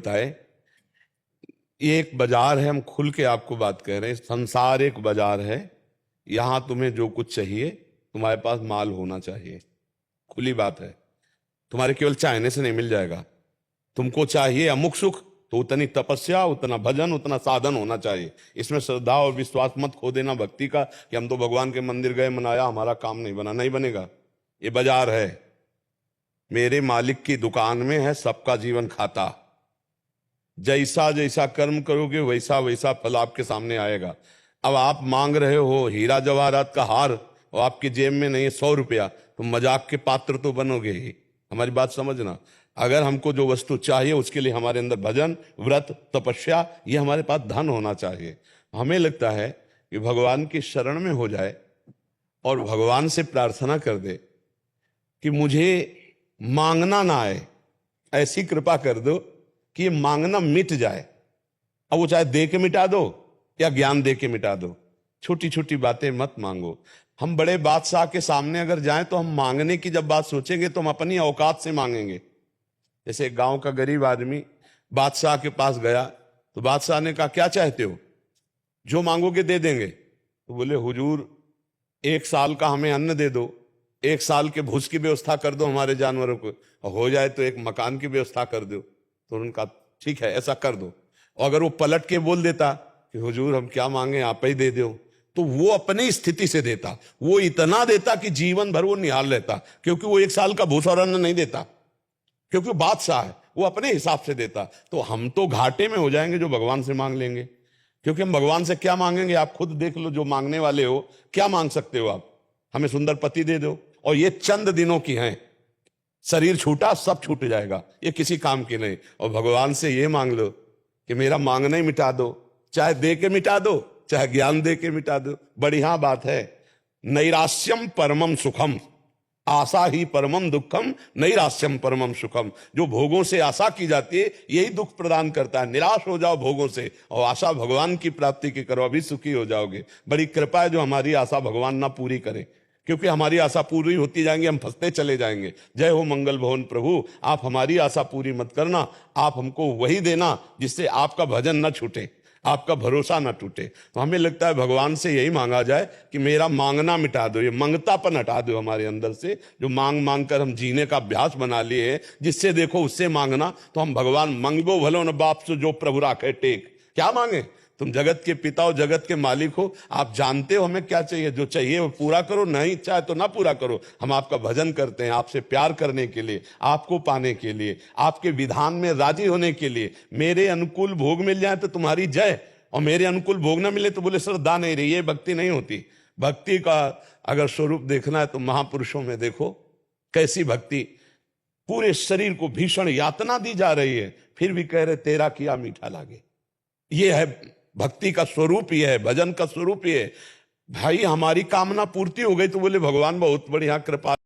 बताए, ये एक बाजार है, हम खुल के आपको बात कह रहे हैं, संसार एक बाजार है। यहां तुम्हें जो कुछ चाहिए तुम्हारे पास माल होना चाहिए, खुली बात है। तुम्हारे केवल चाहने से नहीं मिल जाएगा। तुमको चाहिए अमुक सुख, तो उतनी तपस्या, उतना भजन, उतना साधन होना चाहिए। इसमें श्रद्धा और विश्वास मत खो देना भक्ति का कि हम तो भगवान के मंदिर गए, मनाया, हमारा काम नहीं बना। नहीं बनेगा। ये बाजार है, मेरे मालिक की दुकान में है सबका जीवन खाता। जैसा जैसा कर्म करोगे वैसा वैसा फल आपके सामने आएगा। अब आप मांग रहे हो हीरा जवाहरात का हार और आपकी जेब में नहीं है 100 रुपया, तो मजाक के पात्र तो बनोगे ही। हमारी बात समझना। अगर हमको जो वस्तु चाहिए उसके लिए हमारे अंदर भजन, व्रत, तपस्या, ये हमारे पास धन होना चाहिए। हमें लगता है कि भगवान की शरण में हो जाए और भगवान से प्रार्थना कर दे कि मुझे मांगना ना आए, ऐसी कृपा कर दो कि ये मांगना मिट जाए। अब वो चाहे दे के मिटा दो या ज्ञान दे के मिटा दो। छोटी छोटी बातें मत मांगो। हम बड़े बादशाह के सामने अगर जाएं तो हम मांगने की जब बात सोचेंगे तो हम अपनी औकात से मांगेंगे। जैसे गांव का गरीब आदमी बादशाह के पास गया तो बादशाह ने कहा क्या चाहते हो, जो मांगोगे दे देंगे। तो बोले हुजूर 1 साल का हमें अन्न दे दो, 1 साल के भूस की व्यवस्था कर दो हमारे जानवरों को, और हो जाए तो 1 मकान की व्यवस्था कर दो। तो उनका ठीक है ऐसा कर दो। और अगर वो पलट के बोल देता कि हुजूर हम क्या मांगे आप ही दे दो, तो वो अपनी स्थिति से देता। वो इतना देता कि जीवन भर वो निहाल रहता, क्योंकि वो 1 साल का भूस और अन्न नहीं देता, क्योंकि बादशाह है, वो अपने हिसाब से देता। तो हम तो घाटे में हो जाएंगे जो भगवान से मांग लेंगे, क्योंकि हम भगवान से क्या मांगेंगे। आप खुद देख लो, जो मांगने वाले हो क्या मांग सकते हो आप। हमें सुंदर पति दे दो, और ये चंद दिनों की हैं, शरीर छूटा सब छूट जाएगा, ये किसी काम की नहीं। और भगवान से ये मांग लो कि मेरा मांगना ही मिटा दो, चाहे दे के मिटा दो, चाहे ज्ञान दे के मिटा दो। बढ़िया बात है। नैराश्यम परमम सुखम, आशा ही परमम दुखम, नैराश्यम परमम सुखम। जो भोगों से आशा की जाती है यही दुख प्रदान करता है। निराश हो जाओ भोगों से और आशा भगवान की प्राप्ति की करो, अभी सुखी हो जाओगे। बड़ी कृपा है जो हमारी आशा भगवान ना पूरी करे, क्योंकि हमारी आशा पूरी होती जाएंगी, हम फंसते चले जाएंगे। जय हो मंगल भवन प्रभु, आप हमारी आशा पूरी मत करना, आप हमको वही देना जिससे आपका भजन न छूटे, आपका भरोसा ना टूटे। तो हमें लगता है भगवान से यही मांगा जाए कि मेरा मांगना मिटा दो, ये मंगतापन हटा दो हमारे अंदर से, जो मांग मांग कर हम जीने का अभ्यास बना लिए हैं। जिससे देखो उससे मांगना, तो हम भगवान मंगो भलो न बाप से जो प्रभु राखे टेक। क्या मांगे, तुम जगत के पिता हो, जगत के मालिक हो, आप जानते हो हमें क्या चाहिए। जो चाहिए वो पूरा करो, नहीं चाहे तो ना पूरा करो। हम आपका भजन करते हैं आपसे प्यार करने के लिए, आपको पाने के लिए, आपके विधान में राजी होने के लिए। मेरे अनुकूल भोग मिल जाए तो तुम्हारी जय, और मेरे अनुकूल भोग ना मिले तो बोले श्रद्धा नहीं रही। ये भक्ति नहीं होती। भक्ति का अगर स्वरूप देखना है तो महापुरुषों में देखो कैसी भक्ति। पूरे शरीर को भीषण यातना दी जा रही है, फिर भी कह रहे तेरा किया मीठा लागे। ये है भक्ति का स्वरूप, ये है भजन का स्वरूप। ये है भाई, हमारी कामना पूर्ति हो गई तो बोले भगवान बहुत बढ़िया कृपा